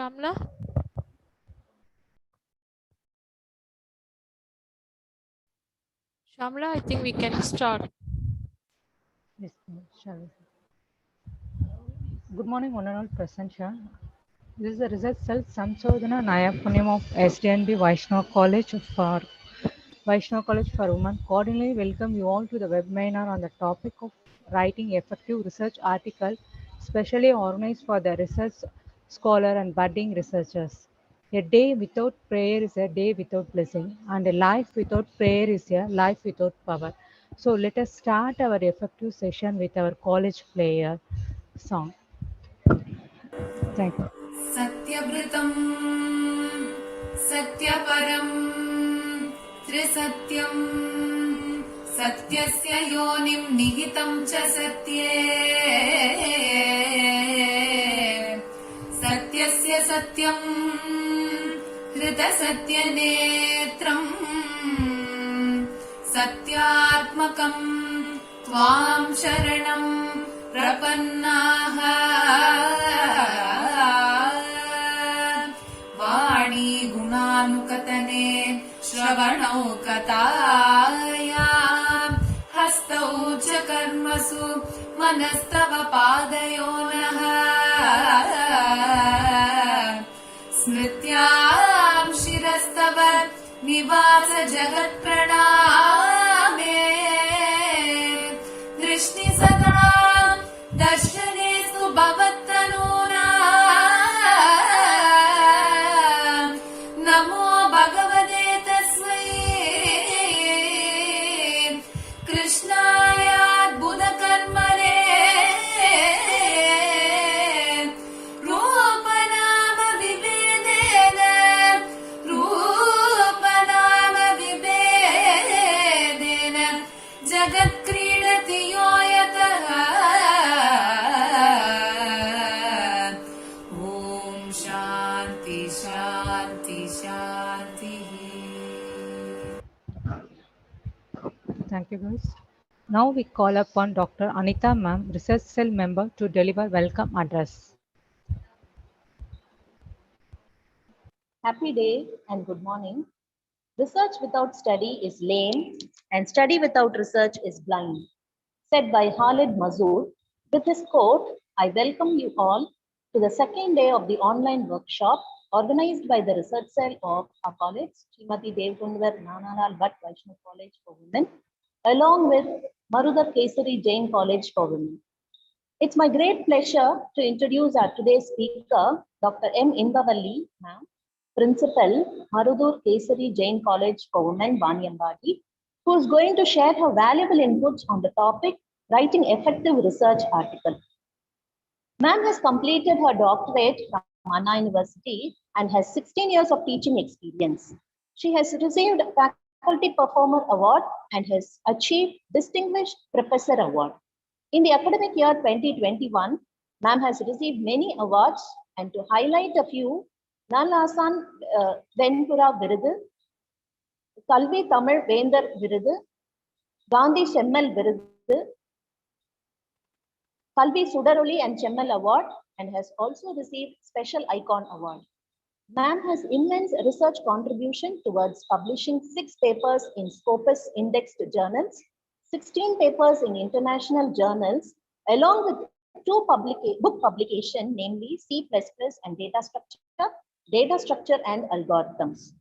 Shamla? Shamla, I think we can start. Yes, shall we? Good morning, one and all present here. This is the result self-Samshodhana Nayapunyam of SDNB Vaishnav College for Women. Accordingly, welcome you all to the webinar on the topic of writing effective research article, specially organized for the research scholar and budding researchers. A day without prayer is a day without blessing, and a life without prayer is a life without power. So let us start our effective session with our college player song. Thank you. सत्यव्रतं सत्यपरं त्रिसत्यं सत्यस्य योनिं निहितं च सत्ये सत्यस्य सत्यं हृतसत्यनेत्रं सत्यात्मकं त्वां शरणं प्रपन्नाः वाणी गुणानुकतने श्रवणौ कथाया हस्तौ च कर्मसु मनस्तव पादयोनः स्मृत्यां शिरस्तव निवास जगत्प्रणामे दृष्टि सदा दर्शनेषु भवत्तनूना नमो भगवते तस्मै कृष्णायाद्भुतकर्मणे रूपनाम विभेदेन जगत्क्रीडति यो यतः ॐ शान्ति शान्ति शान्तिः. Thank you, guys. Now we call upon Dr. Anita Ma'am, Research Cell member, to deliver welcome address. Happy day and good morning. Research without study is lame and study without research is blind. Said by Khalid Mazur. With this quote, I welcome you all to the second day of the online workshop organized by the Research Cell of our college, Srimati Devgunwar Nanalal Bhatt Vaishnav College for Women, along with Marudar Kesari Jain College for Women. It's my great pleasure to introduce our today's speaker, Dr. M. Indavalli, ma'am, Principal, Marudar Kesari Jain College for Women, Vaniambadi, who is going to share her valuable inputs on the topic, writing effective research article. Ma'am has completed her doctorate from Anna University and has 16 years of teaching experience. She has received a Faculty Performer Award and has achieved Distinguished Professor Award. In the academic year 2021, ma'am has received many awards, and to highlight a few, Nalasan Venpura Virudu, Kalvi Tamil Vendar Virudu, Gandhi Chemmal Virudu, Kalvi Sudaroli and Chemmal Award, and has also received Special Icon Award. Ma'am has immense research contribution towards publishing 6 papers in Scopus indexed journals, 16 papers in international journals, along with 2 book publications, namely C++ and data structure and algorithms.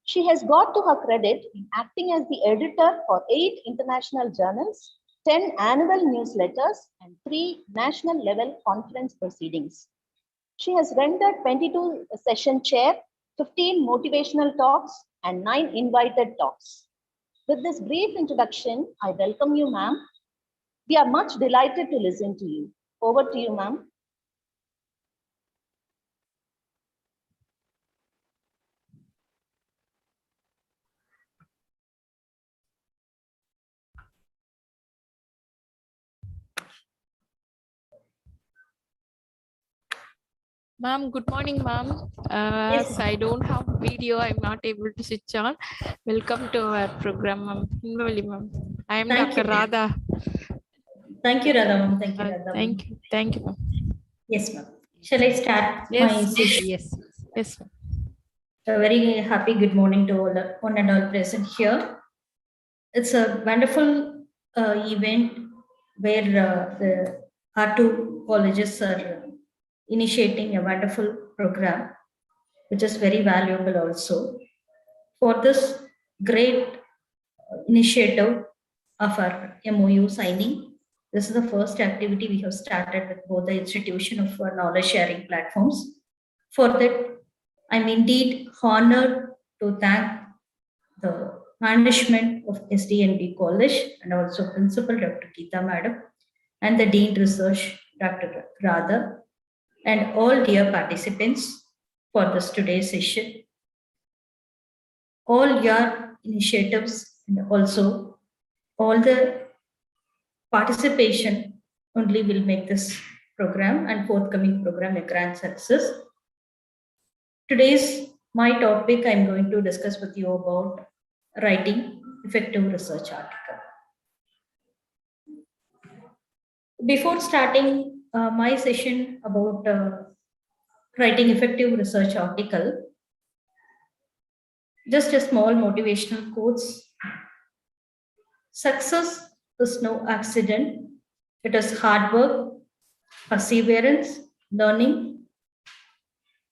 She has got to her credit in acting as the editor for 8 international journals, 10 annual newsletters, and 3 national level conference proceedings. She has rendered 22 session chair, 15 motivational talks, and 9 invited talks. With this brief introduction, I welcome you, ma'am. We are much delighted to listen to you. Over to you, ma'am. Ma'am, good morning, ma'am. As I don't have video, I'm not able to switch on. Welcome to our program, ma'am. Ma'am. I am Dr. Radha. Thank you, Radha, ma'am. Thank you, Radha. Thank you. Thank you, ma'am. Yes, ma'am. Shall I start? Yes. Yes. Yes, ma'am. A very happy good morning to one and all present here. It's a wonderful event where the R2 colleges are initiating a wonderful program, which is very valuable also. For this great initiative of our MOU signing, this is the first activity we have started with both the institution of knowledge sharing platforms. For that, I'm indeed honored to thank the management of SDNB College and also Principal Dr. Geeta Madam and the Dean Research Dr. Radha and all dear participants for this today's session. All your initiatives and also all the participation only will make this program and forthcoming program a grand success. Today's my topic I'm going to discuss with you about writing effective research article. Before starting my session about writing effective research article, just a small motivational quotes. Success is no accident. It is hard work, perseverance, learning,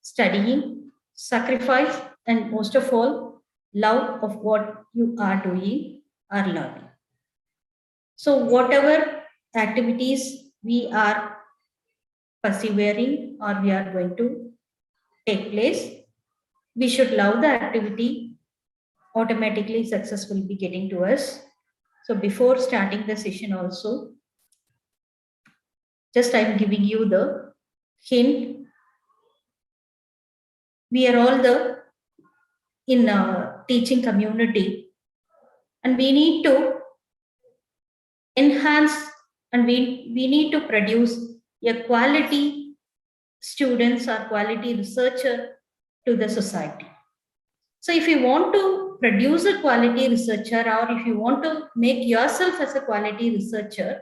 studying, sacrifice, and most of all, love of what you are doing or learning. So whatever activities we are persevering or we are going to take place, we should love the activity. Automatically success will be getting to us. So before starting the session also, just I'm giving you the hint. We are all in a teaching community, and we need to enhance and we need to produce a quality students or quality researcher to the society. So if you want to produce a quality researcher or if you want to make yourself as a quality researcher,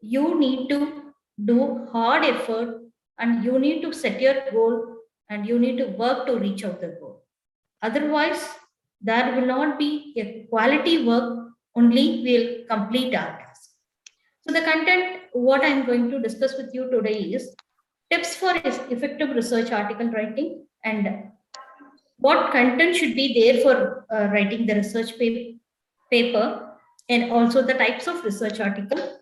you need to do hard effort and you need to set your goal and you need to work to reach out the goal. Otherwise, there will not be a quality work, only will complete our task. So the content, what I'm going to discuss with you today is tips for effective research article writing and what content should be there for writing the research paper and also the types of research article.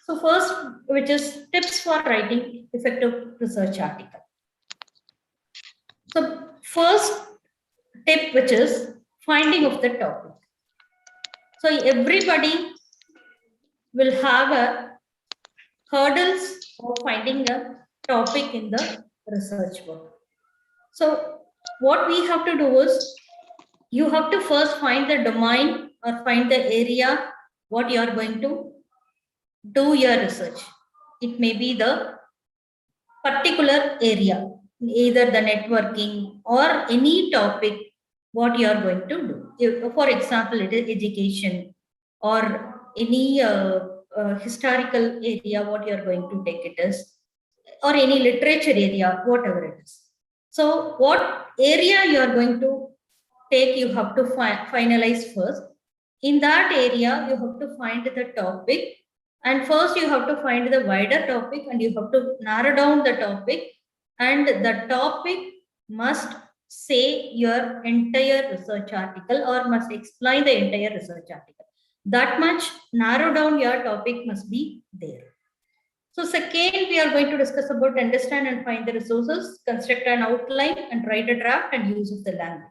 So first, which is tips for writing effective research article. So first tip, which is finding of the topic. So everybody will have a hurdles of finding a topic in the research work. So what we have to do is you have to first find the domain or find the area what you are going to do your research. It may be the particular area, either the networking or any topic what you are going to do. If, for example, it is education or any historical area what you are going to take it as, or any literature area, whatever it is. So what area you are going to take, you have to finalize first. In that area, you have to find the topic. And first you have to find the wider topic and you have to narrow down the topic. And the topic must say your entire research article or must explain the entire research article. That much narrow down your topic must be there. So second, we are going to discuss about understand and find the resources, construct an outline and write a draft and use of the language.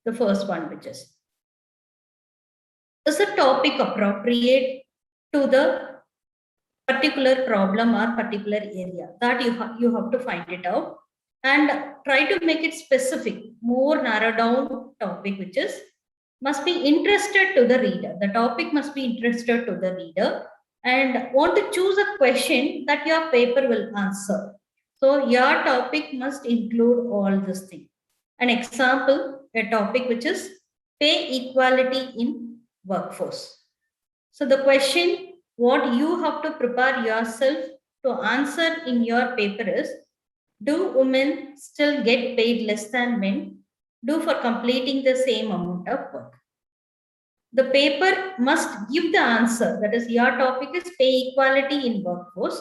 The first one, which is the topic appropriate to the particular problem or particular area that you have to find it out and try to make it specific, more narrow down topic, which is must be interested to the reader. The topic must be interested to the reader and want to choose a question that your paper will answer. So your topic must include all this thing. An example, a topic which is pay equality in workforce. So the question what you have to prepare yourself to answer in your paper is, do women still get paid less than men do for completing the same amount of work? The paper must give the answer. That is, your topic is pay equality in workforce.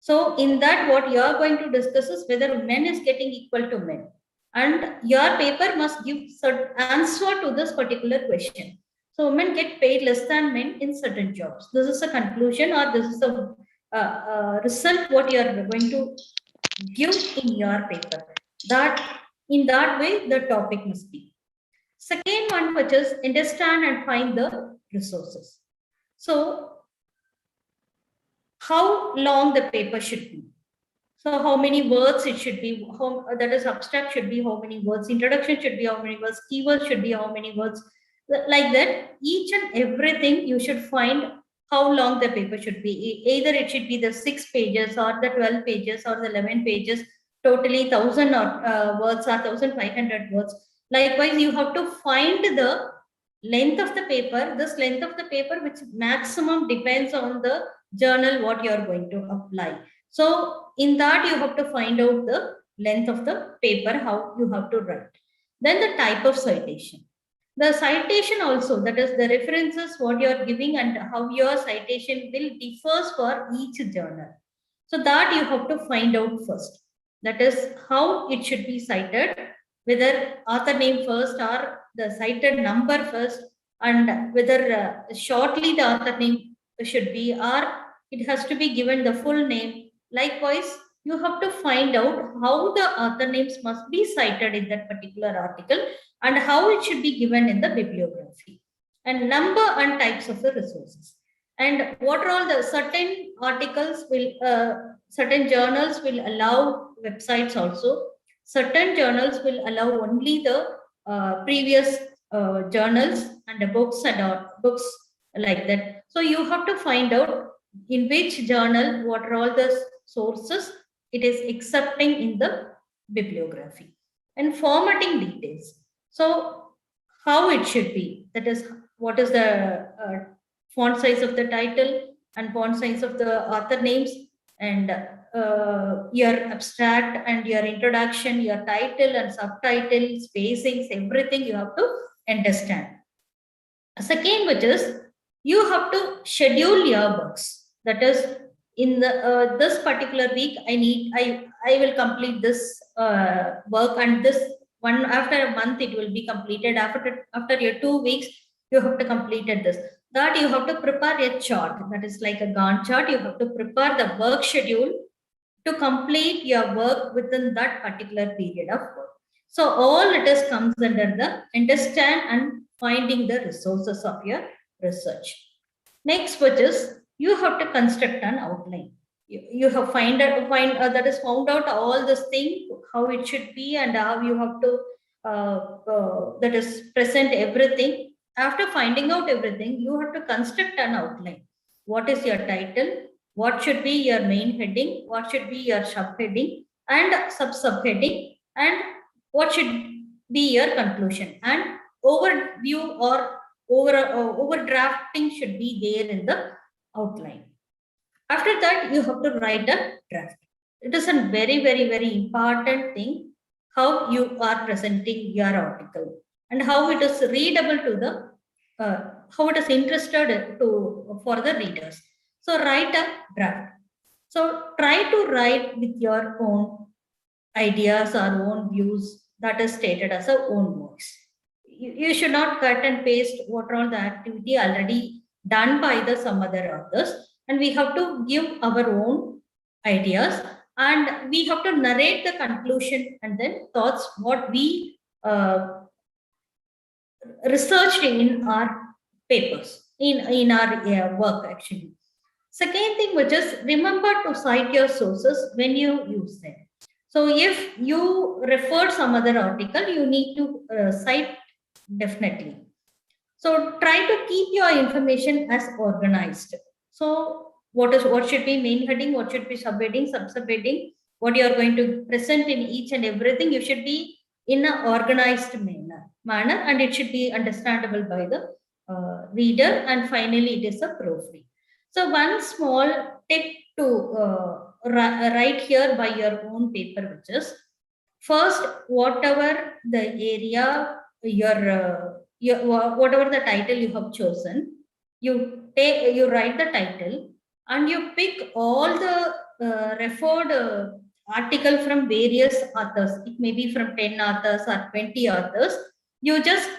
So in that, what you are going to discuss is whether men is getting equal to men. And your paper must give answer to this particular question. So women get paid less than men in certain jobs. This is a conclusion, or this is a result what you are going to give in your paper. That in that way the topic must be. Second one, which is understand and find the resources. So how long the paper should be. So how many words it should be, how, that is abstract should be how many words, introduction should be how many words, keywords should be how many words, like that. Each and everything you should find how long the paper should be. Either it should be the 6 pages or the 12 pages or the 11 pages, totally 1000 words or 1500 words. Likewise, you have to find the length of the paper, this length of the paper, which maximum depends on the journal what you are going to apply. So in that, you have to find out the length of the paper, how you have to write. Then the type of citation. The citation also, that is the references what you are giving and how your citation will differs for each journal. So that you have to find out first. That is how it should be cited, whether author name first or the cited number first, and whether shortly the author name should be, or it has to be given the full name. Likewise, you have to find out how the author names must be cited in that particular article and how it should be given in the bibliography, and number and types of the resources. And what are all the certain articles will, certain journals will allow websites also. Certain journals will allow only the previous journals and the books and books like that. So you have to find out in which journal, what are all the sources it is accepting in the bibliography. And formatting details. So how it should be, that is, what is the font size of the title and font size of the author names, and your abstract and your introduction, your title and subtitle, spacings, everything you have to understand. Second, which is you have to schedule your works. That is, in the this particular week, I will complete this work, and this one after a month it will be completed. After your 2 weeks, you have to complete it this. That you have to prepare a chart, that is like a Gantt chart. You have to prepare the work schedule to complete your work within that particular period of work. So all it is comes under the understand and finding the resources of your research. Next, which is you have to construct an outline. You have found out all this thing, how it should be, and how you have to that is present everything. After finding out everything, you have to construct an outline. What is your title? What should be your main heading? What should be your subheading and subheading? And what should be your conclusion? And overview or overdrafting should be there in the outline. After that, you have to write a draft. It is a very, very, very important thing how you are presenting your article and how it is readable to the how it is interested to for the readers. So write a draft. So try to write with your own ideas or own views that is stated as a own voice. You should not cut and paste what all the activity already done by the some other authors, and we have to give our own ideas, and we have to narrate the conclusion and then thoughts what we researched in our papers, in our work actually. Second thing, which is remember to cite your sources when you use them. So if you refer some other article, you need to cite definitely. So try to keep your information as organized. So what should be main heading, what should be subheading, subheading, what you are going to present in each and everything, you should be in an organized manner, and it should be understandable by the reader, and finally it is a proofread. So one small tip to write here by your own paper, which is first, whatever the area, whatever the title you have chosen, you write the title and you pick all the referred article from various authors. It may be from 10 authors or 20 authors. You just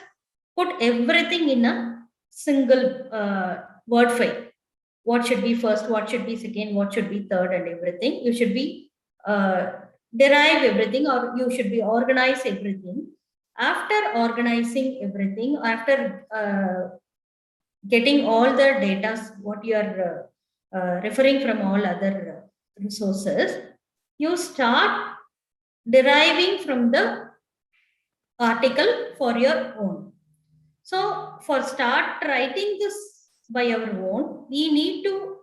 put everything in a single word file. What should be first, what should be second, what should be third, and everything. You should be derive everything, or you should be organize everything. After organizing everything, after getting all the data, what you are referring from all other resources, you start deriving from the article for your own. So for start writing this by our own, we need to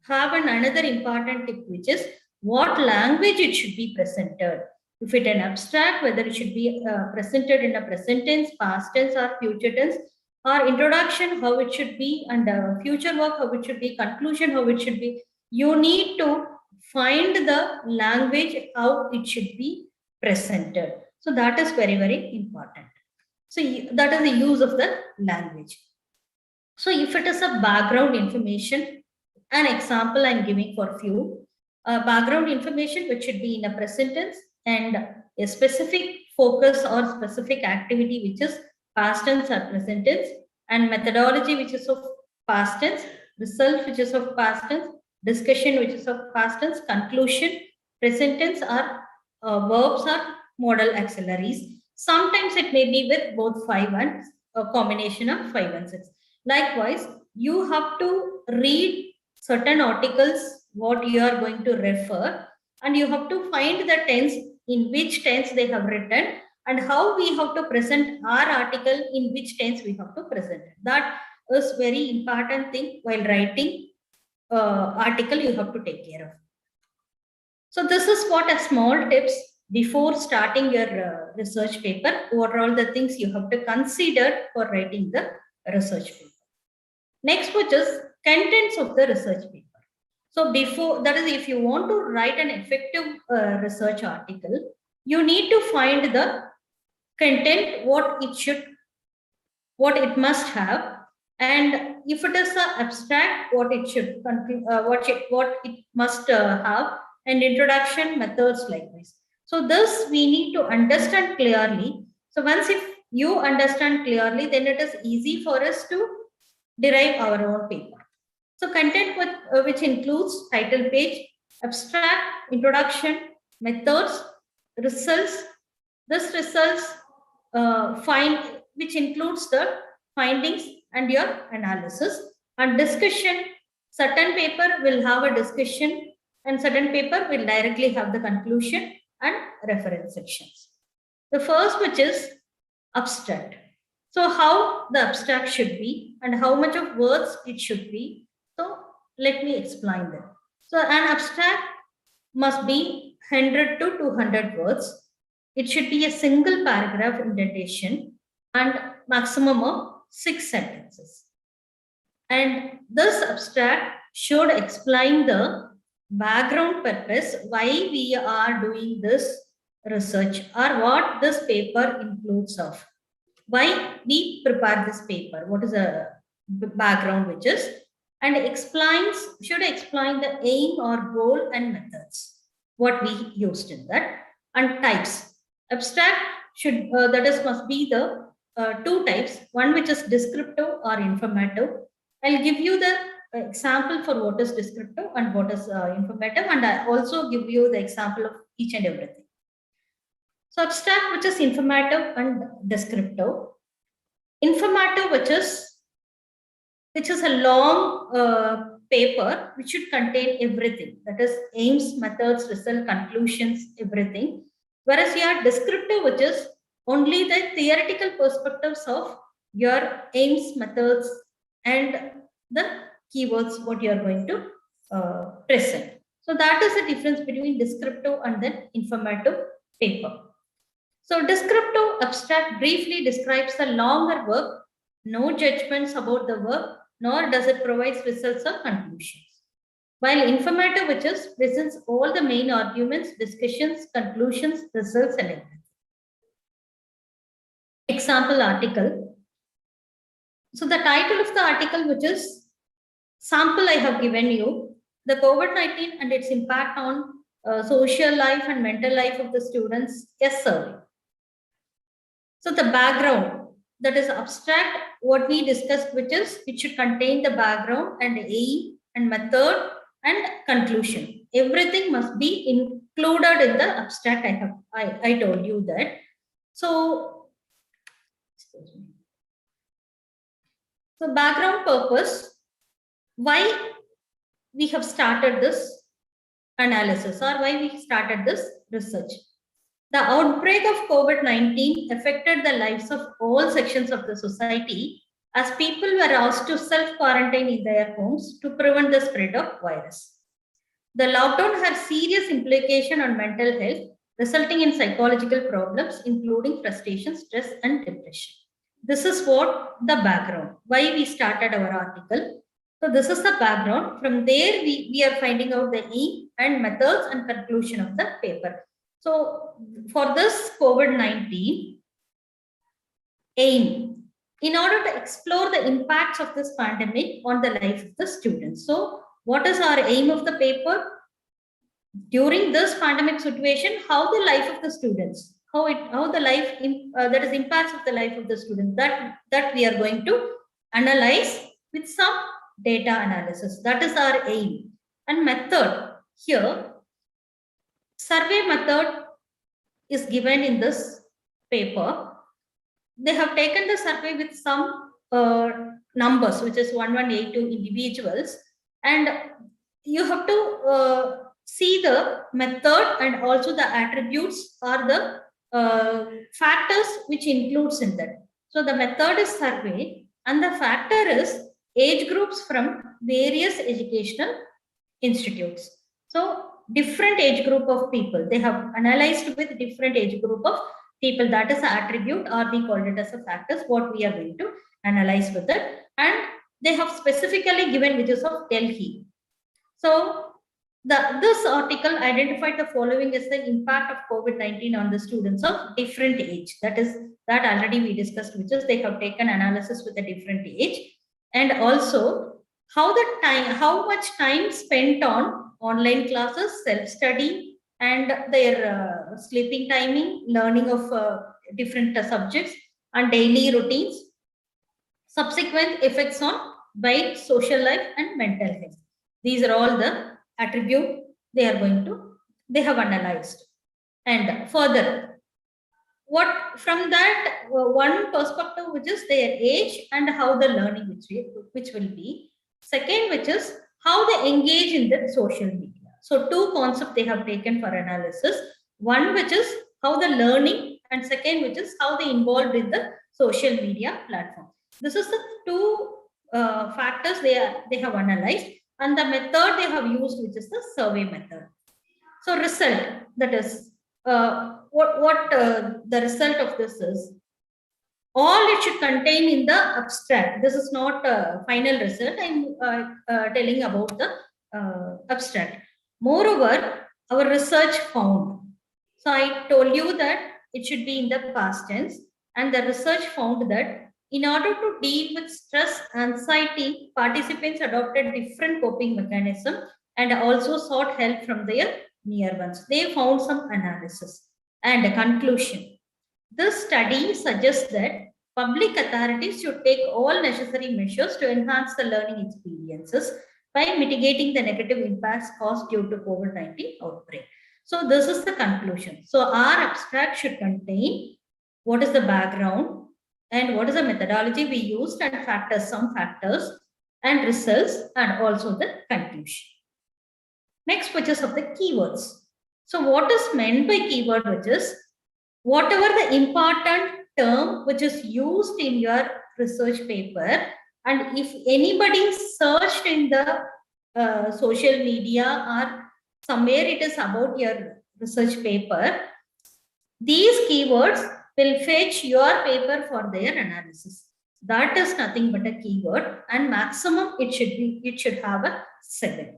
have another important tip, which is what language it should be presented. If it an abstract, whether it should be presented in a present tense, past tense, or future tense, or introduction, how it should be, and future work, how it should be, conclusion, how it should be. You need to find the language, how it should be presented. So that is very, very important. So that is the use of the language. So if it is a background information, an example I'm giving for few, background information which should be in a present tense, and a specific focus or specific activity which is past tense or present tense, and methodology which is of past tense, result which is of past tense, discussion which is of past tense, conclusion, present tense, or verbs or modal auxiliaries. Sometimes it may be with both 5 and a combination of 5 and 6. Likewise, you have to read certain articles what you are going to refer, and you have to find the tense, in which tense they have written, and how we have to present our article, in which tense we have to present it. That is very important thing while writing article you have to take care of. So this is what a small tips before starting your research paper. What are all the things you have to consider for writing the research paper. Next, which is contents of the research paper. So before, that is, if you want to write an effective research article, you need to find the content, what it must have, and if it is an abstract, what it should what it must have, and introduction, methods, likewise. So this we need to understand clearly. So once if you understand clearly, then it is easy for us to derive our own paper. So content which includes title page, abstract, introduction, methods, results. This results which includes the findings and your analysis, and discussion. Certain paper will have a discussion, and certain paper will directly have the conclusion and reference sections. The first, which is abstract. So how the abstract should be and how much of words it should be. So let me explain that. So an abstract must be 100 to 200 words. It should be a single paragraph indentation and maximum of 6 sentences. And this abstract should explain the background purpose, why we are doing this research, or what this paper includes of, why we prepare this paper, what is the background which is, and should explain the aim or goal and methods, what we used in that, and types. Abstract should, must be the 2 types, one which is descriptive or informative. I'll give you the example for what is descriptive and what is informative, and I also give you the example of each and everything. So abstract, which is informative and descriptive. Informative, which is a long paper which should contain everything, that is aims, methods, result, conclusions, everything. Whereas your descriptive, which is only the theoretical perspectives of your aims, methods, and the keywords what you are going to present. So that is the difference between descriptive and then informative paper. So descriptive abstract briefly describes the longer work, no judgments about the work, nor does it provide results or conclusions. while informative, which is presents all the main arguments, discussions, conclusions, results, and everything. Example article. So the title of the article, which is sample I have given you, the COVID-19 and its impact on social life and mental life of the students, yes survey. So the background, that is abstract, what we discussed, which is it should contain the background and aim and method and conclusion. Everything must be included in the abstract. I told you that. So, so background purpose, why we have started this analysis or why we started this research. The outbreak of COVID-19 affected the lives of all sections of the society as people were asked to self-quarantine in their homes to prevent the spread of virus. The lockdown had serious implications on mental health, resulting in psychological problems, including frustration, stress, and depression. This is what the background, why we started our article. So this is the background. From there, we are finding out the aim and methods and conclusion of the paper. So for this COVID-19 aim, in order to explore the impacts of this pandemic on the life of the students. So what is our aim of the paper? During this pandemic situation, how the life of the students, how the life, that is impacts of the life of the students, that we are going to analyze with some data analysis. That is our aim. And method here, survey method is given in this paper. They have taken the survey with some numbers, which is 1182 individuals, and you have to see the method and also the attributes or the factors which includes in that. So the method is survey and the factor is age groups from various educational institutes. So different age group of people, they have analyzed with different age group of people. That is an attribute, or we call it as a factors, what we are going to analyze with it. And they have specifically given which is of Delhi. So this article identified the following as the impact of COVID-19 on the students of different age. That already we discussed, which is they have taken analysis with a different age, and also how much time spent on online classes, self-study, and their sleeping timing, learning of different subjects, and daily routines, subsequent effects on by social life and mental health. These are all the attributes they have analyzed. And further, what from that one perspective, which is their age and how the learning which will be. Second, which is how they engage in the social media. So two concepts they have taken for analysis. One which is how the learning, and second which is how they involved in the social media platform. This is the two factors they have analyzed, and the method they have used, which is the survey method. So result, that is what the result of this is. All it should contain in the abstract. This is not a final result. I'm telling about the abstract. Moreover, our research found. So I told you that it should be in the past tense, and the research found that in order to deal with stress, anxiety, participants adopted different coping mechanisms and also sought help from their near ones. They found some analysis and a conclusion. This study suggests that public authorities should take all necessary measures to enhance the learning experiences by mitigating the negative impacts caused due to COVID-19 outbreak. So this is the conclusion. So our abstract should contain what is the background and what is the methodology we used, and factors, some factors and results, and also the conclusion. Next, which is of the keywords. So what is meant by keyword, which is whatever the important term which is used in your research paper, and if anybody searched in the social media or somewhere it is about your research paper, these keywords will fetch your paper for their analysis. That is nothing but a keyword, and maximum it should have a 7.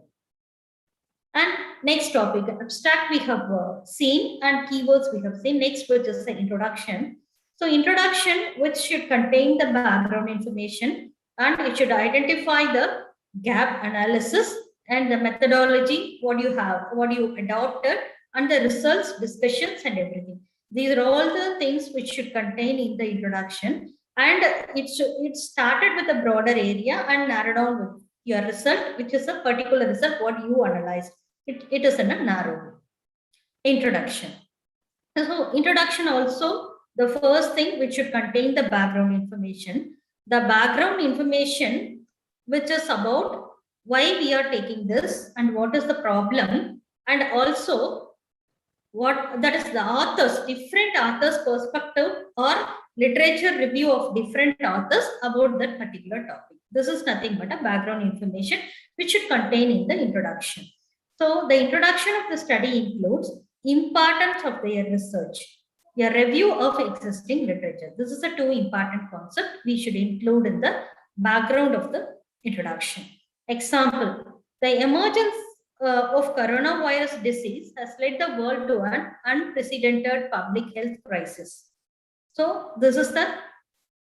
And next topic, abstract we have seen and keywords we have seen. Next, which is the introduction. So introduction, which should contain the background information, and it should identify the gap analysis and the methodology, what you have, what you adopted, and the results, discussions, and everything. These are all the things which should contain in the introduction. And it started with a broader area and narrowed down with your result, which is a particular result, what you analyzed. It is in a narrow introduction. So introduction also, the first thing which should contain the background information. The background information, which is about why we are taking this and what is the problem, and also what that is the authors, different authors' perspective or literature review of different authors about that particular topic. This is nothing but a background information which should contain in the introduction. So the introduction of the study includes importance of their research, a review of existing literature. This is a two important concept we should include in the background of the introduction. Example, the emergence of coronavirus disease has led the world to an unprecedented public health crisis. So this is the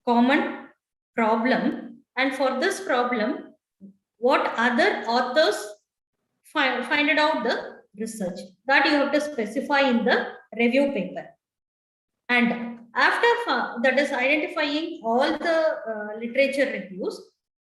common problem, and for this problem, what other authors find out the research that you have to specify in the review paper. And after that is identifying all the literature reviews,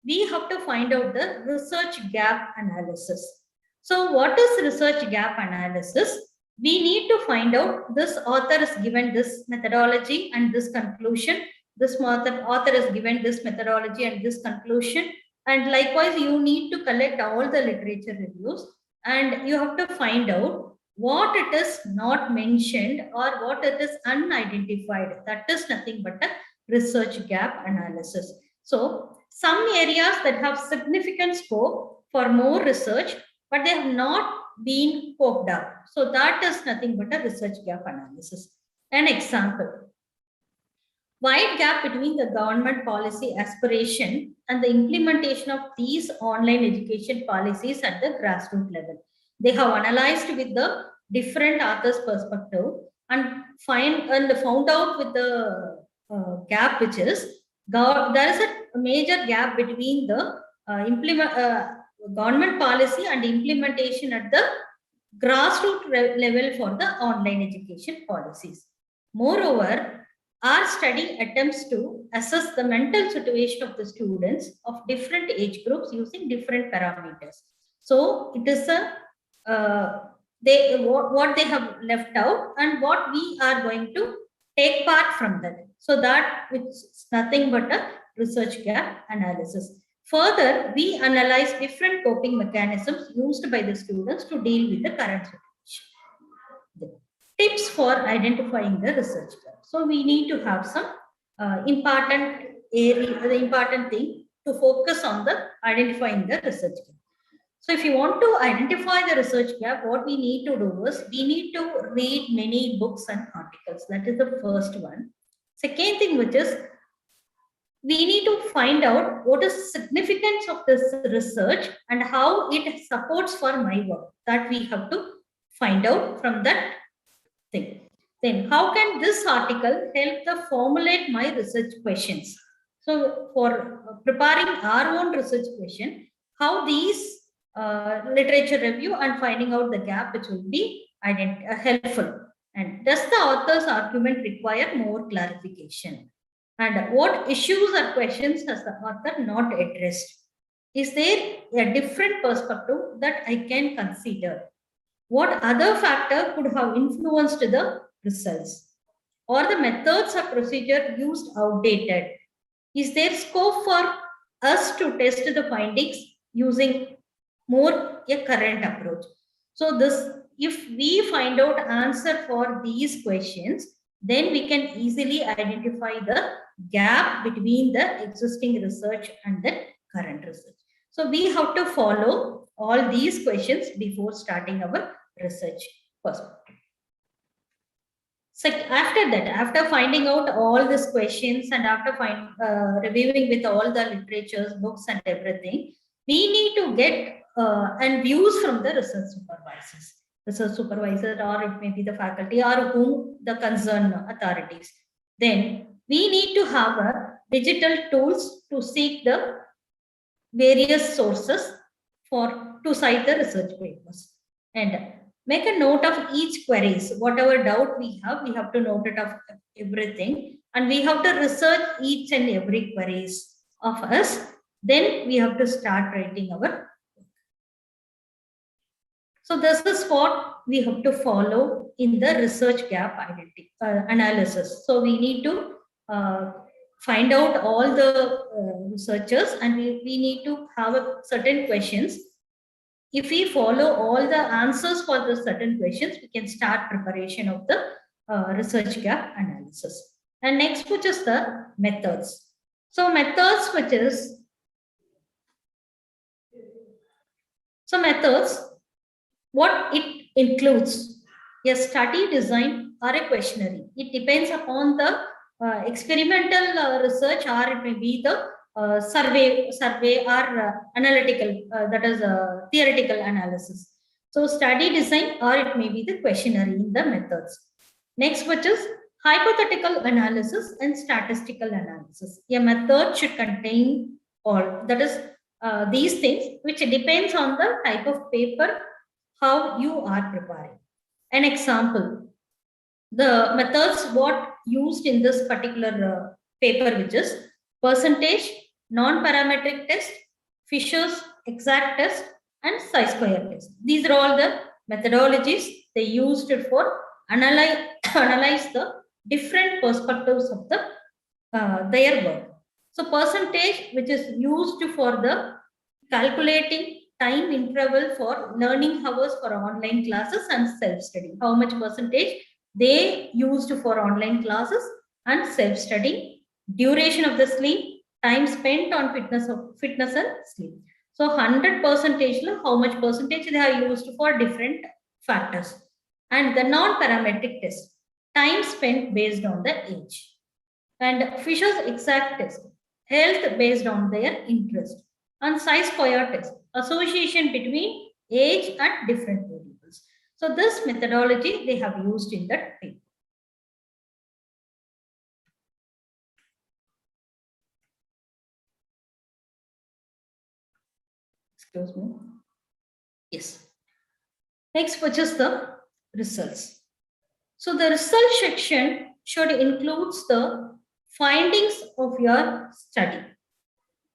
we have to find out the research gap analysis. So what is research gap analysis? We need to find out this author is given this methodology and this conclusion. This author is given this methodology and this conclusion. And likewise, you need to collect all the literature reviews and you have to find out what it is not mentioned or what it is unidentified. That is nothing but a research gap analysis. So some areas that have significant scope for more research, but they have not been scoped up. So that is nothing but a research gap analysis. An example, wide gap between the government policy aspiration and the implementation of these online education policies at the grassroots level. They have analyzed with the different authors' perspective and found out with the gap, which is there is a major gap between the government policy and implementation at the grassroots level for the online education policies. Moreover, our study attempts to assess the mental situation of the students of different age groups using different parameters. So it is a what they have left out and what we are going to take part from that. So that it's nothing but a research gap analysis. Further, we analyze different coping mechanisms used by the students to deal with the current situation. Tips for identifying the research gap. So we need to have some important area, the important thing to focus on the identifying the research gap. So if you want to identify the research gap, what we need to do is we need to read many books and articles. That is the first one. Second thing, which is we need to find out what is the significance of this research and how it supports for my work. That we have to find out from that thing. Then how can this article help to formulate my research questions? So for preparing our own research question, how these literature review and finding out the gap which will be helpful. And does the author's argument require more clarification? And what issues or questions has the author not addressed? Is there a different perspective that I can consider? What other factor could have influenced the results? Or the methods or procedure used outdated? Is there scope for us to test the findings using more a current approach? So this, if we find out answer for these questions, then we can easily identify the gap between the existing research and the current research. So we have to follow all these questions before starting our research perspective. So after that, after finding out all these questions and after reviewing with all the literatures, books and everything, we need to get and views from the research supervisor, or it may be the faculty or whom the concerned authorities. Then we need to have a digital tools to seek the various sources to cite the research papers, and make a note of each queries. Whatever doubt we have to note it of everything, and we have to research each and every queries of us. Then we have to start writing our work. So this is what we have to follow in the research gap analysis. So we need to find out all the researchers, and we need to have certain questions. If we follow all the answers for the certain questions, we can start preparation of the research gap analysis. And next, which is the methods. So methods, what it includes: a study design or a questionnaire. It depends upon the experimental research, or it may be the survey or analytical, that is theoretical analysis. So study design, or it may be the questionnaire in the methods. Next, which is hypothetical analysis and statistical analysis. A method should contain all, that is these things, which depends on the type of paper how you are preparing. An example, the methods what used in this particular paper, which is percentage, non-parametric test, Fisher's exact test, and chi-square test. These are all the methodologies they used for analyze the different perspectives of the their work. So percentage, which is used for the calculating time interval for learning hours for online classes and self-study. How much percentage they used for online classes and self-study, duration of the sleep, time spent on fitness and sleep. So 100%, how much percentage they are used for different factors. And the non-parametric test, time spent based on the age. And Fisher's exact test, health based on their interest. And chi-square test, association between age and different variables. So this methodology they have used in that paper. Excuse me. Yes. Next, which is the results. So the result section should include the findings of your study.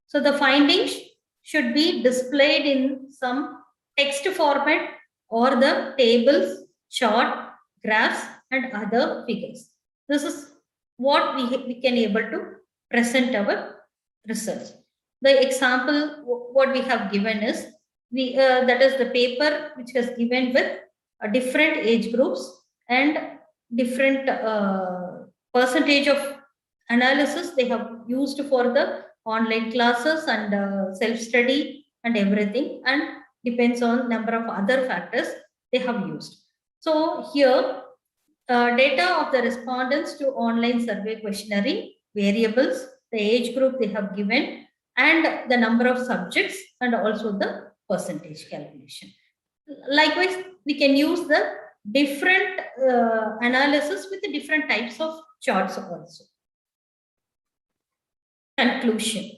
So the findings should be displayed in some text format or the tables, chart, graphs, and other figures. This is what we can able to present our results. The example what we have given is that is the paper which has given with different age groups and different percentage of analysis they have used for the online classes and self-study and everything, and depends on number of other factors they have used. So here data of the respondents to online survey questionnaire, variables, the age group they have given, and the number of subjects, and also the percentage calculation. Likewise, we can use the different analysis with the different types of charts also. Conclusion.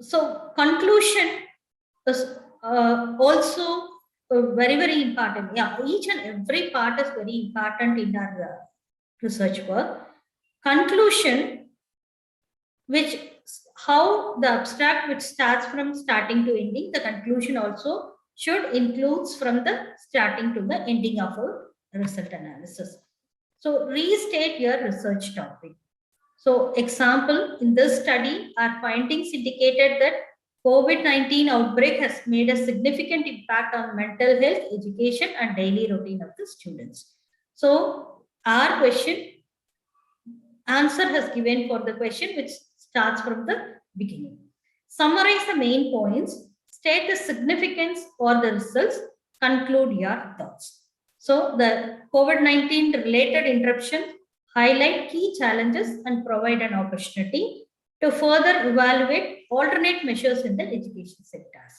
So conclusion is also very, very important. Yeah, each and every part is very important in our research work. Conclusion, which how the abstract which starts from starting to ending, the conclusion also should includes from the starting to the ending of a result analysis. So restate your research topic. So example, in this study, our findings indicated that COVID-19 outbreak has made a significant impact on mental health, education, and daily routine of the students. So our question, answer has given for the question which starts from the beginning. Summarize the main points, state the significance or the results, conclude your thoughts. So the COVID-19 related interruption highlight key challenges and provide an opportunity to further evaluate alternate measures in the education sectors.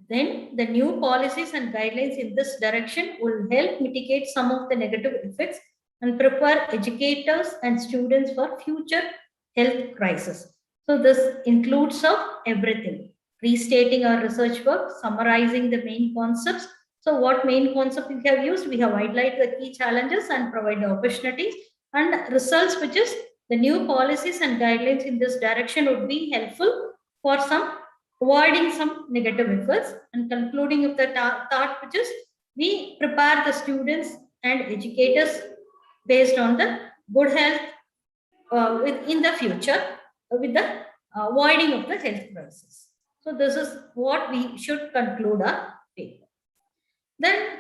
then the new policies and guidelines in this direction will help mitigate some of the negative effects and prepare educators and students for future health crisis. So this includes of everything: restating our research work, summarizing the main concepts. So what main concept we have used? We have highlighted the key challenges and provide the opportunities and results, which is the new policies and guidelines in this direction would be helpful for some avoiding some negative effects, and concluding of the thought, which is we prepare the students and educators based on the good health in the future with the avoiding of the health crisis. So this is what we should conclude our paper. Then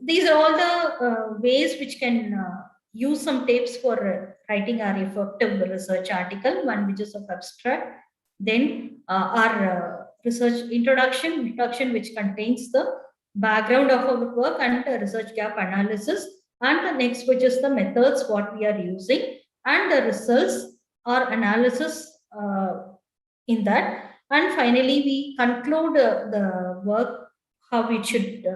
these are all the ways which can use some tips for writing our effective research article, one which is of abstract. Then our research introduction, which contains the background of our work and the research gap analysis. And the next, which is the methods what we are using and the results or analysis in that. And finally, we conclude the work, how it should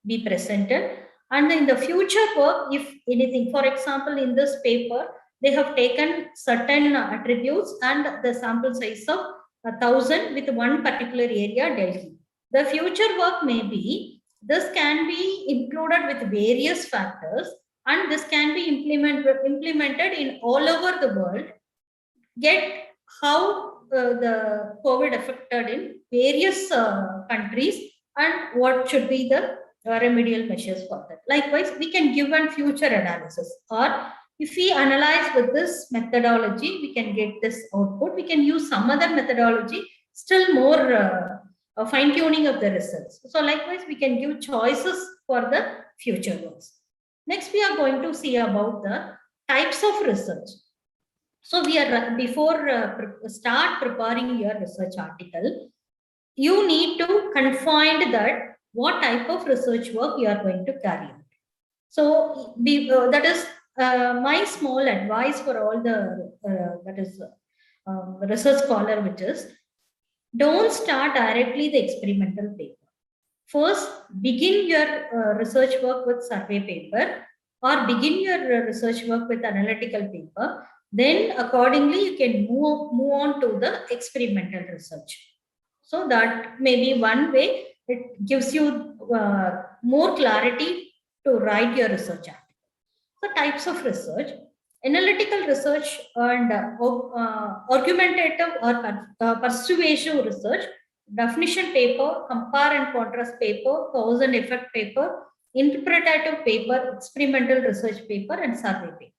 be presented. And in the future work, if anything, for example, in this paper, they have taken certain attributes and the sample size of 1,000 with one particular area, Delhi. The future work may be, this can be included with various factors, and this can be implemented in all over the world, get how the COVID affected in various countries and what should be the remedial measures for that. Likewise, we can give a future analysis, or if we analyze with this methodology, we can get this output. We can use some other methodology, still more fine tuning of the results. So likewise, we can give choices for the future works. Next, we are going to see about the types of research. So we are before start preparing your research article, you need to confine that what type of research work you are going to carry out. So that is my small advice for all the research scholar, which is, don't start directly the experimental paper. First, begin your research work with survey paper, or begin your research work with analytical paper. Then accordingly, you can move on to the experimental research. So that may be one way. It gives you more clarity to write your research article. So types of research: analytical research and argumentative or persuasive research, definition paper, compare and contrast paper, cause and effect paper, interpretative paper, experimental research paper, and survey paper.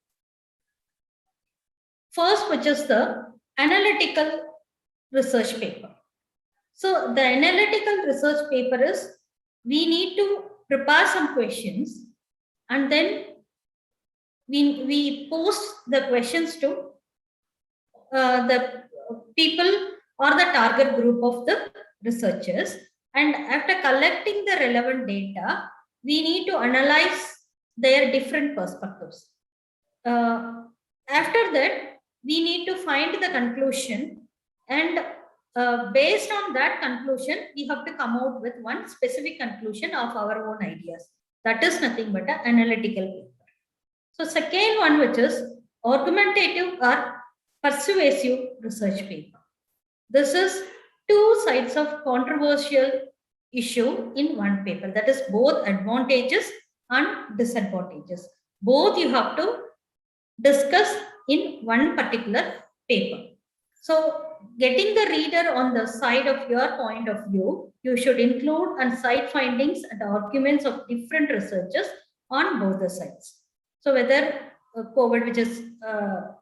First, which is the analytical research paper. So the analytical research paper is, we need to prepare some questions, and then we post the questions to the people or the target group of the researchers. And after collecting the relevant data, we need to analyze their different perspectives. After that, we need to find the conclusion, and based on that conclusion, we have to come out with one specific conclusion of our own ideas. That is nothing but an analytical paper. So second one, which is argumentative or persuasive research paper. This is two sides of controversial issue in one paper. That is both advantages and disadvantages. Both you have to discuss in one particular paper. So getting the reader on the side of your point of view, you should include and cite findings and arguments of different researchers on both the sides. So whether COVID which is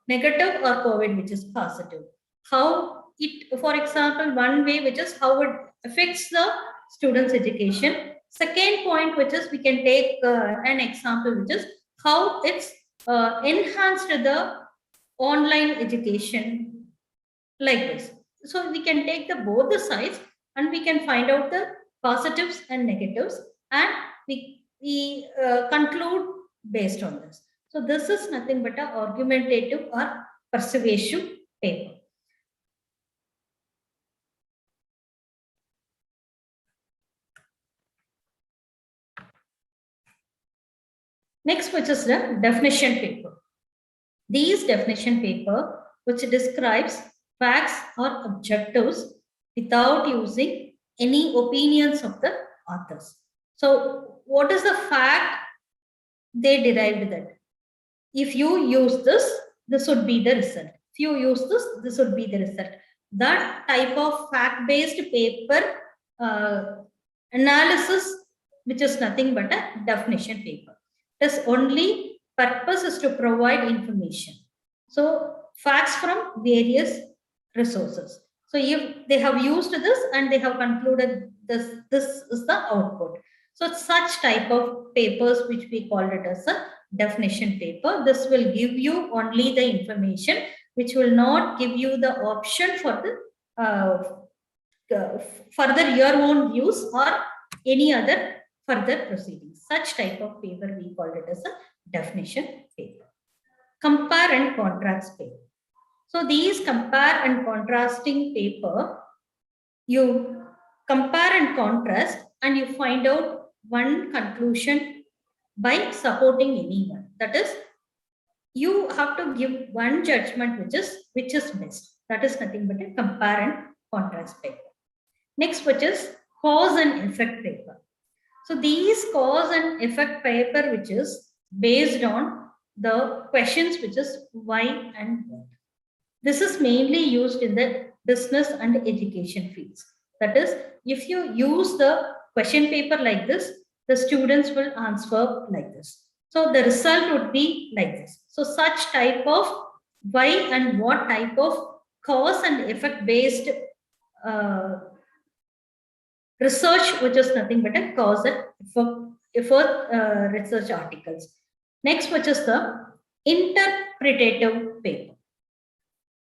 negative or COVID which is positive, how it, for example, one way which is how it affects the students' education. Second point, which is we can take an example, which is how it's enhanced the online education, like this. So we can take both the sides, and we can find out the positives and negatives, and we conclude based on this. So this is nothing but an argumentative or persuasive paper. Next, which is the definition paper. These definition paper, which describes facts or objectives without using any opinions of the authors. So what is the fact they derived that? If you use this, this would be the result. If you use this, this would be the result. That type of fact-based paper analysis, which is nothing but a definition paper. Its only purpose is to provide information. So facts from various resources. So if they have used this and they have concluded this is the output. So such type of papers, which we call it as a definition paper, this will give you only the information, which will not give you the option for the further your own views or any other further proceedings. Such type of paper we call it as a definition paper. Compare and contrast paper. So these compare and contrasting paper, you compare and contrast and you find out one conclusion by supporting anyone. That is, you have to give one judgment which is best. That is nothing but a compare and contrast paper. Next, which is cause and effect paper. So these cause and effect paper, which is based on the questions, which is why and what. This is mainly used in the business and education fields. That is, if you use the question paper like this, the students will answer like this. So the result would be like this. So such type of why and what type of cause and effect based research, which is nothing but a cause and effect research articles. Next, which is the interpretative paper.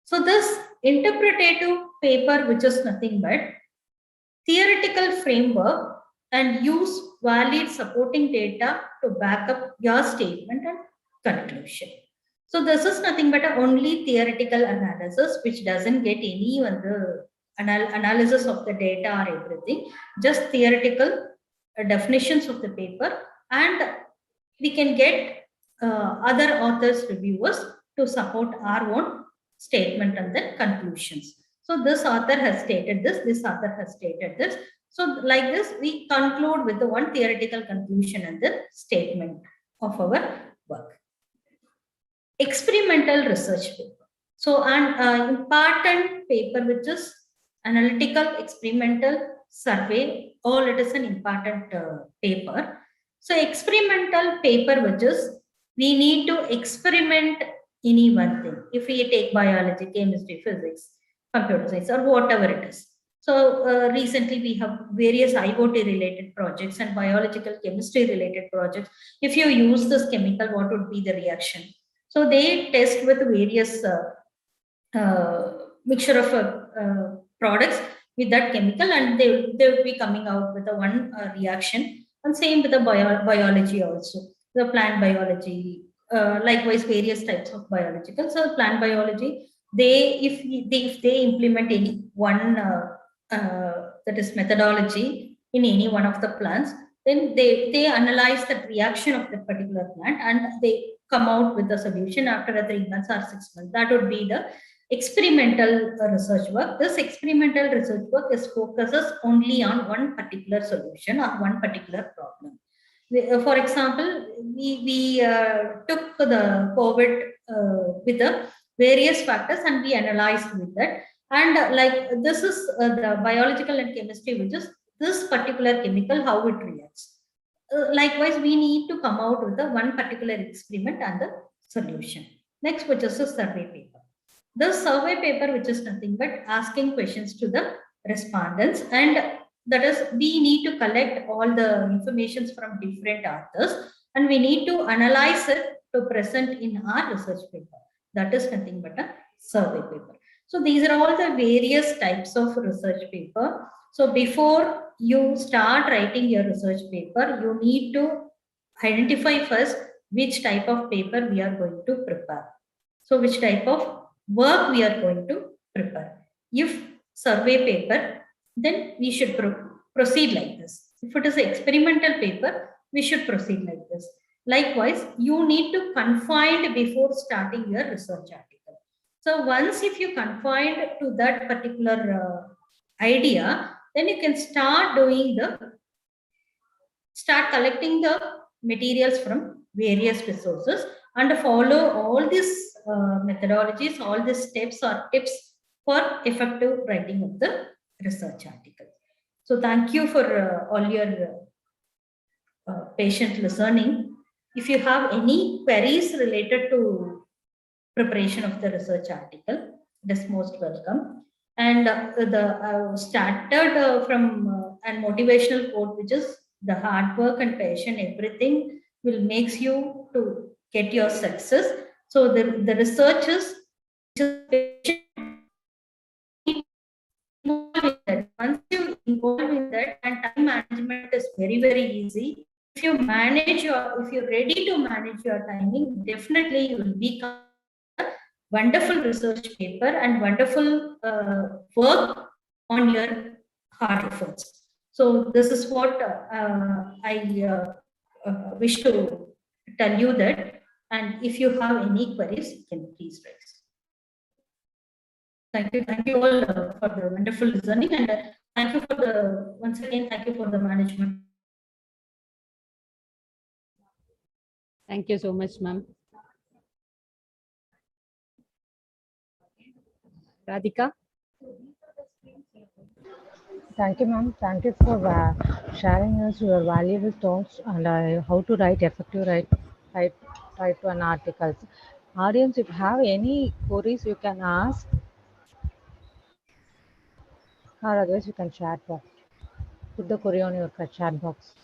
So this interpretative paper, which is nothing but theoretical framework and use valid supporting data to back up your statement and conclusion. So this is nothing but a only theoretical analysis, which doesn't get any other analysis of the data or everything, just theoretical definitions of the paper, and we can get other authors, reviewers to support our own statement and the conclusions. So this author has stated this author has stated this. So like this, we conclude with the one theoretical conclusion and the statement of our work. Experimental research paper. So an important paper, which is analytical, experimental, survey, all it is an important paper. So experimental paper, which is we need to experiment any one thing. If we take biology, chemistry, physics, computer science, or whatever it is. So recently we have various IoT related projects and biological chemistry related projects. If you use this chemical, what would be the reaction? So they test with various mixture of products with that chemical, and they will be coming out with a one reaction. And same with the biology also, the plant biology, likewise various types of biological. So plant biology, if they implement any one that is methodology in any one of the plants, then they analyze the reaction of the particular plant and they come out with the solution after 3 months or 6 months. That would be the experimental research work. This experimental research work focuses only on one particular solution or one particular problem. For example, we took the COVID with the various factors and we analyzed with that. And like this is the biological and chemistry, which is this particular chemical, how it reacts. Likewise, we need to come out with the one particular experiment and the solution. Next, which is a survey paper. The survey paper, which is nothing but asking questions to the respondents, and that is, we need to collect all the informations from different authors and we need to analyze it to present in our research paper. That is nothing but a survey paper. So these are all the various types of research paper. So before you start writing your research paper, you need to identify first which type of paper we are going to prepare. So which type of work we are going to prepare. If survey paper, then we should proceed like this. If it is an experimental paper, we should proceed like this. Likewise, you need to confine before starting your research article. So once if you confined to that particular idea, then you can start collecting the materials from various resources and follow all these methodologies, all these steps or tips for effective writing of the research article. So thank you for all your patient listening. If you have any queries related to preparation of the research article, it is most welcome. And started from an motivational quote, which is the hard work and passion, everything will makes you to get your success. So the research is once you involve in that, and time management is very, very easy. If you're ready to manage your timing, definitely you will become a wonderful research paper and wonderful work on your hard efforts. So this is what I wish to tell you that. And if you have any queries, you can please raise. Thank you all for the wonderful listening, and thank you for once again, thank you for the management. Thank you so much, ma'am. Radhika? Thank you, ma'am. Thank you for sharing us your valuable thoughts and how to write effective write to an article. Audience, if you have any queries, you can ask, or otherwise you can chat box. Put the query on your chat box.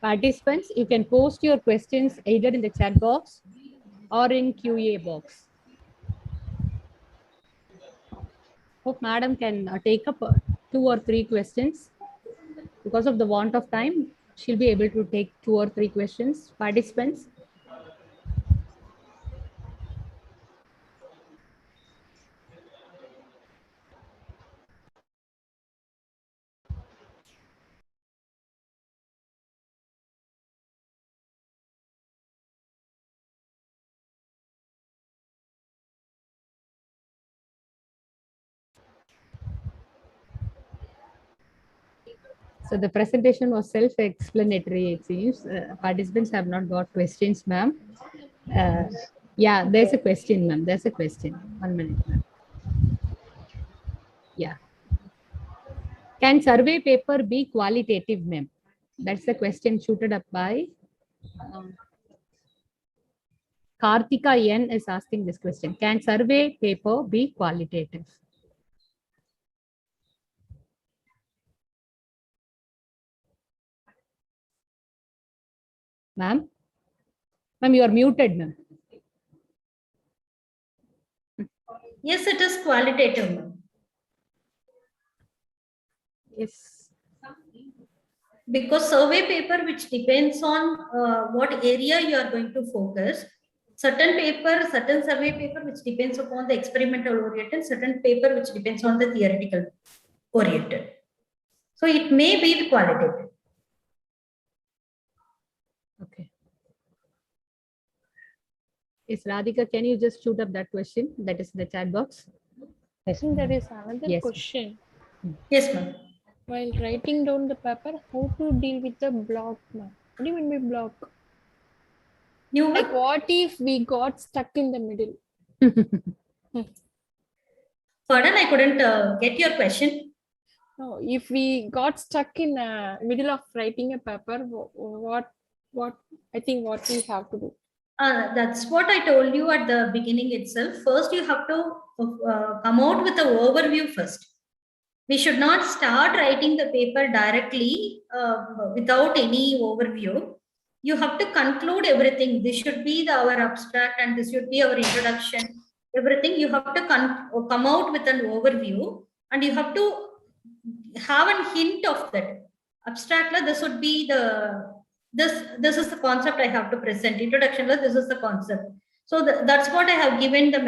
Participants, you can post your questions either in the chat box or in QA box. Hope madam can take up 2 or 3 questions. Because of the want of time, she'll be able to take 2 or 3 questions. Participants. So the presentation was self-explanatory, it seems. Participants have not got questions, ma'am. Yeah, there's a question, ma'am. There's a question. 1 minute, ma'am. Yeah. Can survey paper be qualitative, ma'am? That's the question shooted up by Karthika N is asking this question. Can survey paper be qualitative? Ma'am? Ma'am, you are muted, ma'am. Yes, it is qualitative, ma'am. Yes. Because survey paper, which depends on what area you are going to focus, certain survey paper, which depends upon the experimental oriented, certain paper, which depends on the theoretical oriented. So it may be qualitative. Okay. Yes, Radhika, can you just shoot up that question that is in the chat box? I think there is another Yes. question. Yes, ma'am. While writing down the paper, how to deal with the block, ma'am? What do you mean by block? Like, what if we got stuck in the middle? Pardon, I couldn't get your question. No, if we got stuck in the middle of writing a paper, what I think what we have to do? That's what I told you at the beginning itself. First, you have to come out with an overview first. We should not start writing the paper directly without any overview. You have to conclude everything. This should be our abstract and this should be our introduction. Everything you have to come out with an overview, and you have to have a hint of that. Abstract, this would be this is the concept I have to present. Introduction, this is the concept. So that's what I have given the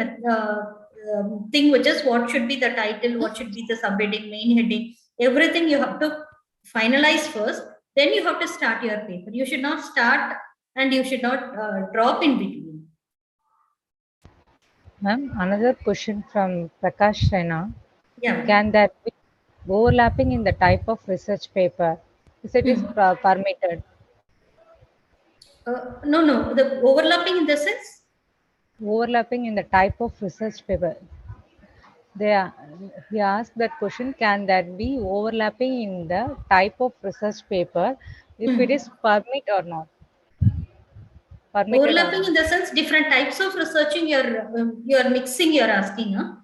thing, which is what should be the title, what should be the subheading, main heading, everything you have to finalize first, then you have to start your paper. You should not start and you should not drop in between. Ma'am, another question from Prakash Rena. Yeah. Can there be overlapping in the type of research paper? Is it is permitted? No, the overlapping in the sense? Overlapping in the type of research paper. He asked that question, can there be overlapping in the type of research paper if it is permit or not? Permitted or Overlapping not? in the sense different types of researching you're mixing, you're asking, huh?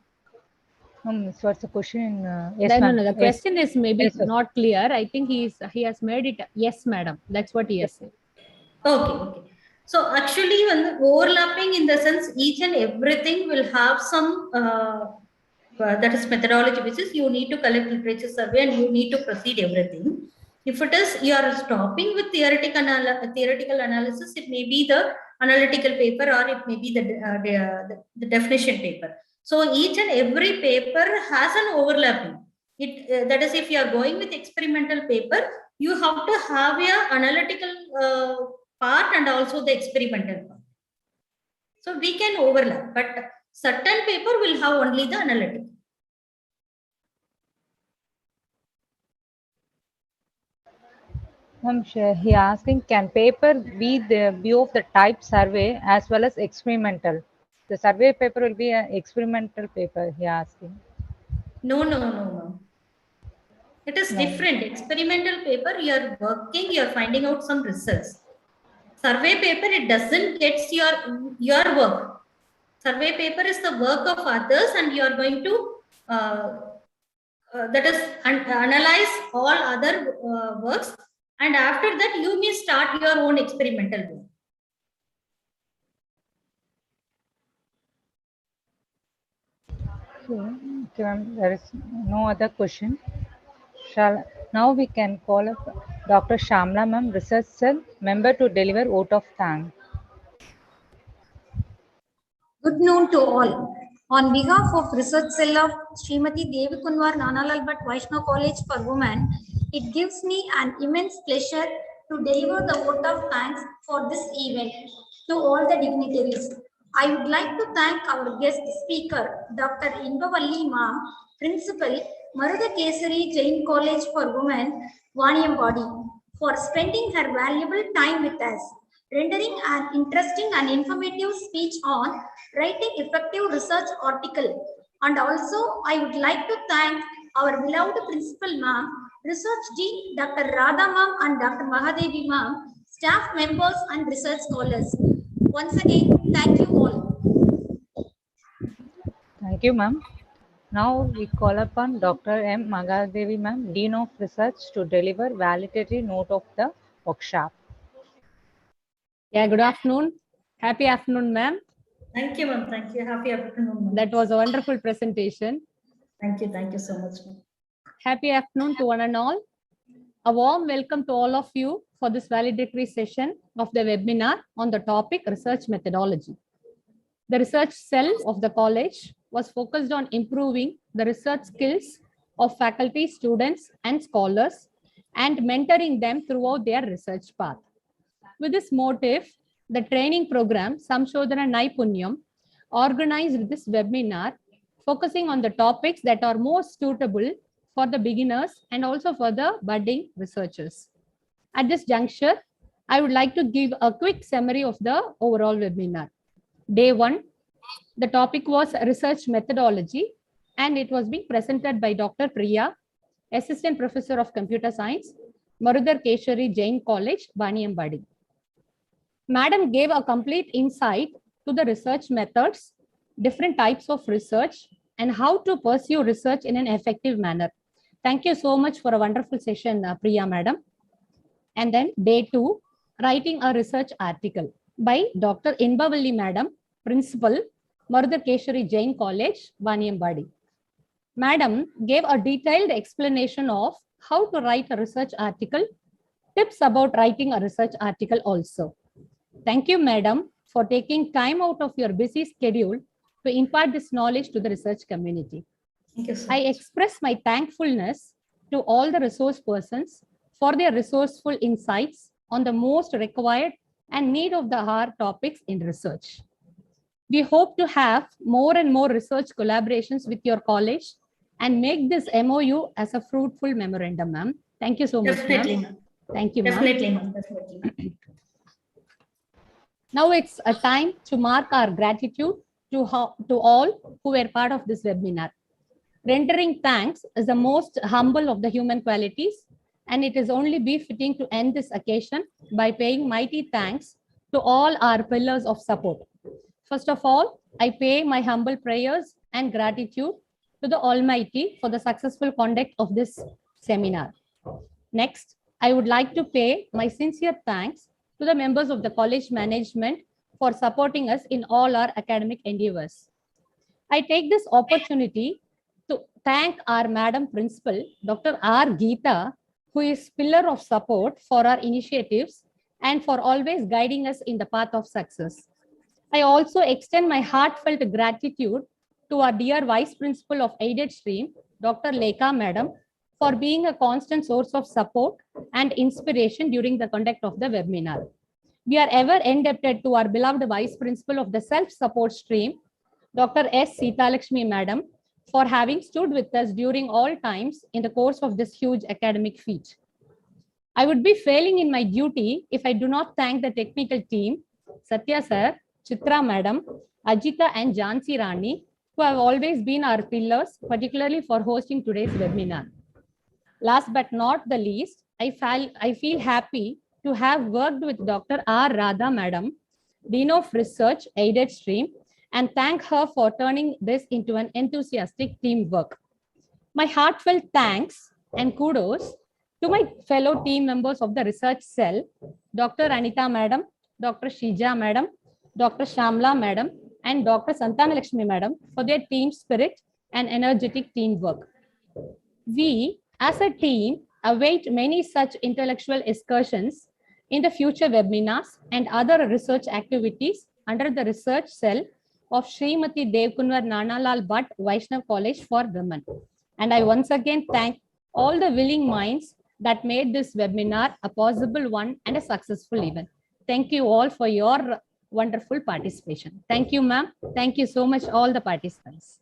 So it's a question in yes, No, ma'am. no, the Yes. question is maybe Yes, sir. not clear. I think he has made it yes, madam. That's what he has said. Okay. So actually, when the overlapping in the sense, each and everything will have some that is methodology, which is you need to collect literature survey and you need to proceed everything. If it is you are stopping with theoretical analysis, it may be the analytical paper or it may be the definition paper. So each and every paper has an overlapping. That is, if you are going with experimental paper, you have to have your analytical part and also the experimental part. So we can overlap, but certain paper will have only the analytical. He asking, can paper be the view of the type survey as well as experimental? The survey paper will be an experimental paper, he asking. No. It is different. Experimental paper, you are working, you are finding out some results. Survey paper, it doesn't get your work. Survey paper is the work of others and you are going to that is analyze all other works, and after that you may start your own experimental work. Okay, ma'am, there is no other question. Now we can call up Dr. Shamla ma'am, research cell member, to deliver vote of thanks. Good noon to all. On behalf of Research Cell of Srimati Devi Kunwar Nanalal Bhatt Vaishnav College for Women, it gives me an immense pleasure to deliver the vote of thanks for this event to all the dignitaries. I would like to thank our guest speaker, Dr. Inbavalli Ma'am, Principal, Maruda Kesari Jain College for Women, Vaniyambadi, for spending her valuable time with us, rendering an interesting and informative speech on writing effective research article. And also, I would like to thank our beloved Principal Ma'am, Research Dean Dr. Radha Ma'am and Dr. Mahadevi Ma'am, staff members and research scholars. Once again, thank you all. Thank you, ma'am. Now we call upon Dr. M. Mahadevi ma'am, Dean of Research, to deliver valedictory note of the workshop. Yeah, good afternoon. Happy afternoon, ma'am. Thank you, ma'am. Thank you. Happy afternoon. That was a wonderful presentation. Thank you so much, ma'am. Happy afternoon to one and all. A warm welcome to all of you for this valedictory session of the webinar on the topic research methodology. The research cell of the college was focused on improving the research skills of faculty, students, and scholars, and mentoring them throughout their research path. With this motive, the training program Samshodhana Naipunyam organized this webinar focusing on the topics that are most suitable for the beginners and also for the budding researchers. At this juncture, I would like to give a quick summary of the overall webinar. Day 1, the topic was research methodology, and it was being presented by Dr. Priya, Assistant Professor of Computer Science, Marudar Keshari Jain College, Vaniyambadi. Madam gave a complete insight to the research methods, different types of research, and how to pursue research in an effective manner. Thank you so much for a wonderful session, Priya Madam. And then day 2, writing a research article by Dr. Inbavalli Madam, Principal, Marudar Keshari Jain College, Vaniyambadi. Madam gave a detailed explanation of how to write a research article, tips about writing a research article also. Thank you, Madam, for taking time out of your busy schedule to impart this knowledge to the research community. Thank you so I much. express my thankfulness to all the resource persons for their resourceful insights on the most required and need of the hour topics in research. We hope to have more and more research collaborations with your college and make this MOU as a fruitful memorandum, ma'am. Thank you so much, Definitely, ma'am. ma'am. Thank you, ma'am. Definitely, ma'am. Definitely. Now it's a time to mark our gratitude to all who were part of this webinar. Rendering thanks is the most humble of the human qualities, and it is only befitting to end this occasion by paying mighty thanks to all our pillars of support. First of all, I pay my humble prayers and gratitude to the Almighty for the successful conduct of this seminar. Next, I would like to pay my sincere thanks to the members of the college management for supporting us in all our academic endeavors. I take this opportunity to thank our Madam Principal, Dr. R. Geeta, who is pillar of support for our initiatives and for always guiding us in the path of success. I also extend my heartfelt gratitude to our dear Vice Principal of Aided Stream, Dr. Lekha Madam, for being a constant source of support and inspiration during the conduct of the webinar. We are ever indebted to our beloved Vice Principal of the Self-Support Stream, Dr. S. Seethalakshmi Madam, for having stood with us during all times in the course of this huge academic feat. I would be failing in my duty if I do not thank the technical team, Satya Sir, Chitra Madam, Ajita and Jansi Rani, who have always been our pillars, particularly for hosting today's webinar. Last but not the least, I feel happy to have worked with Dr. R. Radha Madam, Dean of Research, Aided Stream, and thank her for turning this into an enthusiastic teamwork. My heartfelt thanks and kudos to my fellow team members of the research cell, Dr. Anita Madam, Dr. Shija Madam, Dr. Shamla Madam, and Dr. Santanalakshmi Madam for their team spirit and energetic teamwork. We, as a team, await many such intellectual excursions in the future webinars and other research activities under the research cell of Srimati Devkunwar Nanalal Bhatt Vaishnav College for Women. And I once again thank all the willing minds that made this webinar a possible one and a successful event. Thank you all for your wonderful participation. Thank you, ma'am. Thank you so much, all the participants.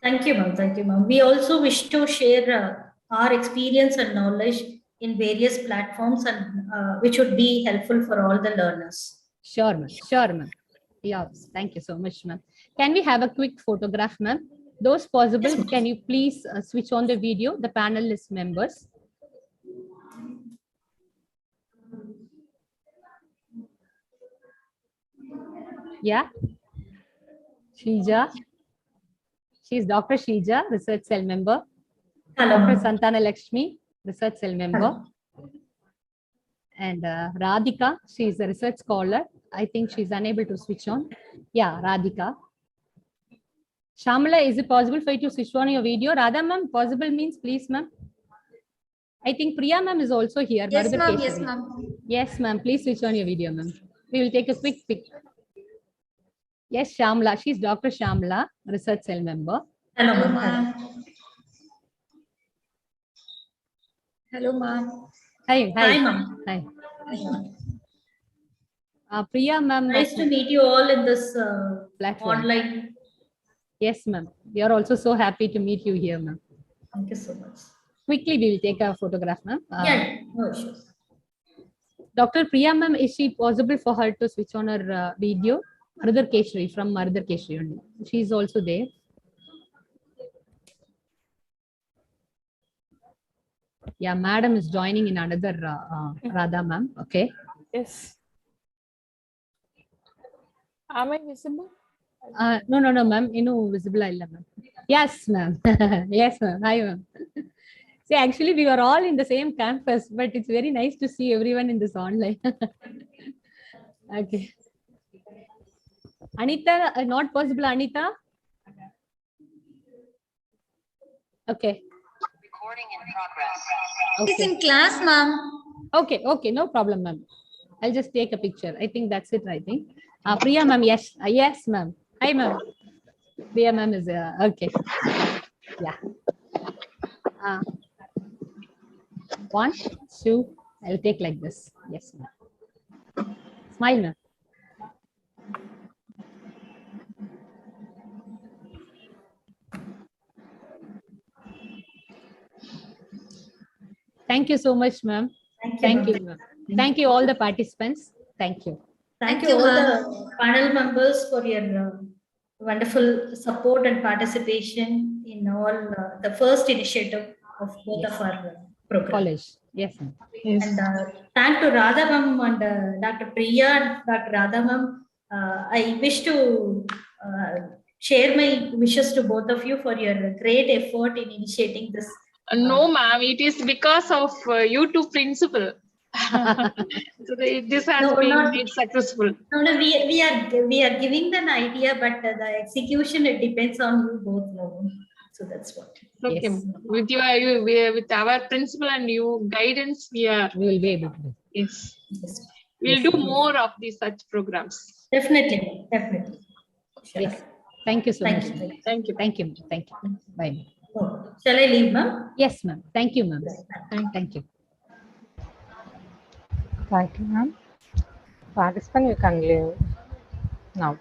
Thank you, ma'am. Thank you, ma'am. We also wish to share our experience and knowledge in various platforms, and which would be helpful for all the learners. Sure, ma'am. Sure, ma'am. Yes, thank you so much, ma'am. Can we have a quick photograph, ma'am? Those possible, Yes, can you please switch on the video, the panelist members? Yeah. Shija. She's Dr. Shija, research cell member. Hello, Dr. ma'am. Santanalakshmi, research cell member. Hello. And Radhika, she's a research scholar. I think she's unable to switch on. Yeah, Radhika. Shamala, is it possible for you to switch on your video? Radha ma'am, possible means please ma'am. I think Priya ma'am is also here. Yes, Mardar ma'am. Keshari. Yes, ma'am. Yes, ma'am. Please switch on your video, ma'am. We will take a quick pic. Yes, Shamla. She's Dr. Shamla, research cell member. Hello, Hello, ma'am. ma'am. Hello, ma'am. Hi, Hi, hi. ma'am. Hi. Priya ma'am. Nice to meet you all in this Platform. online. Yes, ma'am. We are also so happy to meet you here, ma'am. Thank you so much. Quickly, we will take a photograph, ma'am. Yeah, no issues. Dr. Priya ma'am, is she possible for her to switch on her video? Mardar Keshri, from Mardar Keshri only. She is also there. Yeah, madam is joining in another Radha ma'am. Okay. Yes. Am I visible? No, ma'am. Visible ma'am. Yes, ma'am. Yes, ma'am. Hi, ma'am. See, actually, we are all in the same campus, but it's very nice to see everyone in this online. Okay. Anita, not possible, Anita? Okay. Recording in progress. She's Okay. in class, ma'am. Okay, no problem, ma'am. I'll just take a picture. I think that's it, I think. Priya ma'am, yes, yes, ma'am. Hi, ma'am. Priya ma'am is okay. Yeah. 1, 2. I'll take like this. Yes, ma'am. Smile, ma'am. Thank you so much, ma'am. Thank you, ma'am. Thank you, all the participants. Thank you. Thank Thank you you, all ma'am. the panel members for your wonderful support and participation in all the first initiative of both of our program. College. Yes, ma'am. Yes. And thank to Radha ma'am and Dr. Priya and Dr. Radha ma'am. I wish to share my wishes to both of you for your great effort in initiating this. No, ma'am, it is because of you two principal. So this has No, been not- made successful. No, we are giving an idea, but the execution, it depends on you both. No. So that's what. Okay. Yes. With with our principal and you guidance, we are We will be able to do. yes. Yes. We'll do more of these such programs. Definitely, definitely. Sure. Yes. Thank you so Thank much. you. ma'am. Thank you. Thank you. Ma'am. Thank you. Bye. Ma'am. Oh, shall I leave, ma'am? Yes, ma'am. Thank you, ma'am. Thank you. Thank you, ma'am. Participant, you can leave now.